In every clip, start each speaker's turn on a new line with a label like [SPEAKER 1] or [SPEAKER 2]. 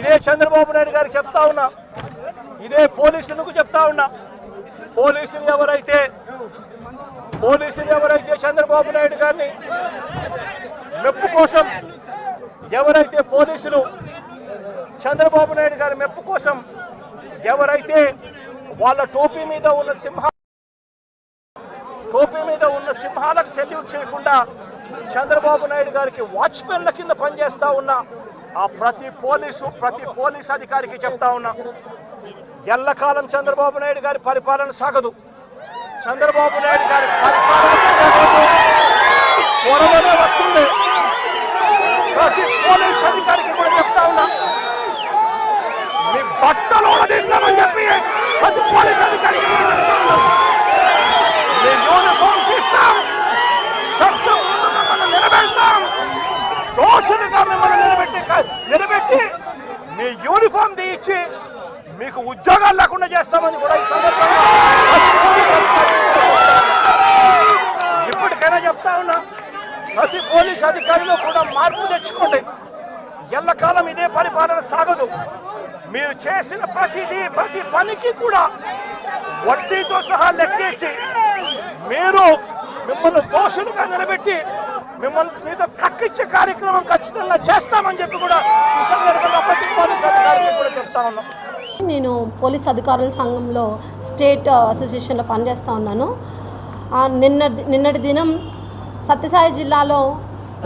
[SPEAKER 1] ఇదే చంద్రబాబు నాయుడు గారికి చెప్తా ఉన్నా, ఇదే పోలీసులకు చెప్తా ఉన్నా, పోలీసులు ఎవరైతే చంద్రబాబు నాయుడు గారిని మెప్పు కోసం ఎవరైతే పోలీసులు చంద్రబాబు నాయుడు గారి మెప్పు కోసం ఎవరైతే వాళ్ళ టోపీ మీద ఉన్న సింహాలకు సెల్యూట్ చేయకుండా చంద్రబాబు నాయుడు గారికి వాచ్మెన్ల కింద పనిచేస్తా ఉన్న ఆ ప్రతి పోలీస్ అధికారికి చెప్తా ఉన్నా, ఎల్లకాలం చంద్రబాబు నాయుడు గారి పరిపాలన సాగదు. చంద్రబాబు నాయుడు గారి పరిపాలన త్వరలోనే వస్తుంది. ప్రతి పోలీస్ అధికారికి కూడా చెప్తా ఉన్నా, మీ బట్టలు ఓడదీస్తామని చెప్పి ప్రతి పోలీస్ అధికారికి మీ యూనిఫామ్ తీస్తాం, చట్టం మిమ్మల్ని నిలబెడతాం, దోషులుగా మిమ్మల్ని నిలబెట్టి మీ యూనిఫామ్ తీయించి మీకు ఉద్యోగాలు లేకుండా చేస్తామని కూడా ఈ సందర్భంగా ఇప్పటికైనా చెప్తా ఉన్నా, ప్రతి పోలీస్ అధికారిలో కూడా మార్పు తెచ్చుకోండి. ఎల్లకాలం ఇదే పరిపాలన సాగదు. మీరు చేసిన ప్రతి పనికి కూడా వడ్డీతో సహా లెక్కేసి మిమ్మల్ని దోషులుగా నిలబెట్టి మీతో కక్కిచ్చే కార్యక్రమం ఖచ్చితంగా చేస్తామని చెప్పి కూడా ఈ సందర్భంగా ప్రతి పోలీస్ అధికారికి కూడా చెప్తా ఉన్నాం.
[SPEAKER 2] నేను పోలీస్ అధికారుల సంఘంలో స్టేట్ అసోసియేషన్లో పనిచేస్తూ ఉన్నాను. నిన్నటి దినం సత్యసాయి జిల్లాలో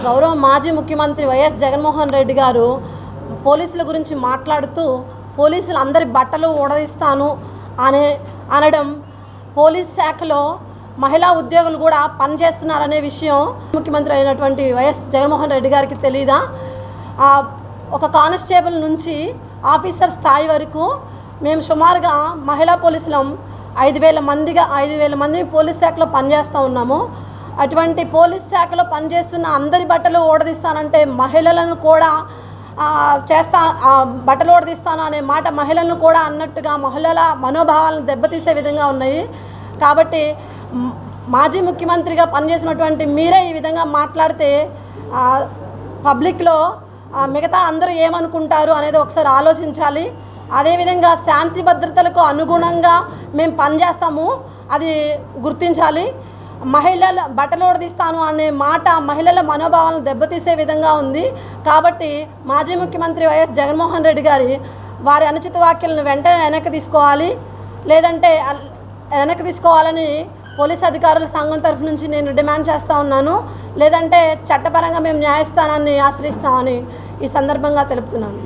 [SPEAKER 2] గౌరవ మాజీ ముఖ్యమంత్రి వైఎస్ జగన్మోహన్ రెడ్డి గారు పోలీసుల గురించి మాట్లాడుతూ పోలీసులు అందరి బట్టలు ఊడదీస్తాను అనడం, పోలీస్ శాఖలో మహిళా ఉద్యోగులు కూడా పనిచేస్తున్నారనే విషయం ముఖ్యమంత్రి అయినటువంటి వైఎస్ జగన్మోహన్ రెడ్డి గారికి తెలీదా? ఒక కానిస్టేబుల్ నుంచి ఆఫీసర్ స్థాయి వరకు మేము సుమారుగా మహిళా పోలీసులం 5,000 మంది పోలీస్ శాఖలో పనిచేస్తూ ఉన్నాము. అటువంటి పోలీస్ శాఖలో పనిచేస్తున్న అందరి బట్టలు ఓడదీస్తానంటే మహిళలను కూడా బట్టలు ఓడదీస్తాను అనే మాట మహిళలను కూడా అన్నట్టుగా మహిళల మనోభావాలను దెబ్బతీసే విధంగా ఉన్నాయి. కాబట్టి మాజీ ముఖ్యమంత్రిగా పనిచేసినటువంటి మీరే ఈ విధంగా మాట్లాడితే పబ్లిక్లో మిగతా అందరూ ఏమనుకుంటారు అనేది ఒకసారి ఆలోచించాలి. అదేవిధంగా శాంతి భద్రతలకు అనుగుణంగా మేము పనిచేస్తాము, అది గుర్తించాలి. మహిళల బట్టలు ఓడదీస్తాను అనే మాట మహిళల మనోభావాలను దెబ్బతీసే విధంగా ఉంది. కాబట్టి మాజీ ముఖ్యమంత్రి వైఎస్ జగన్మోహన్ రెడ్డి గారి వారి అనుచిత వ్యాఖ్యలను వెంటనే వెనక్కి తీసుకోవాలి. లేదంటే వెనక్కి తీసుకోవాలని పోలీస్ అధికారుల సంఘం తరఫు నుంచి నేను డిమాండ్ చేస్తూ ఉన్నాను. లేదంటే చట్టపరంగా మేము న్యాయస్థానాన్ని ఆశ్రయిస్తామని ఈ సందర్భంగా తెలుపుతున్నాను.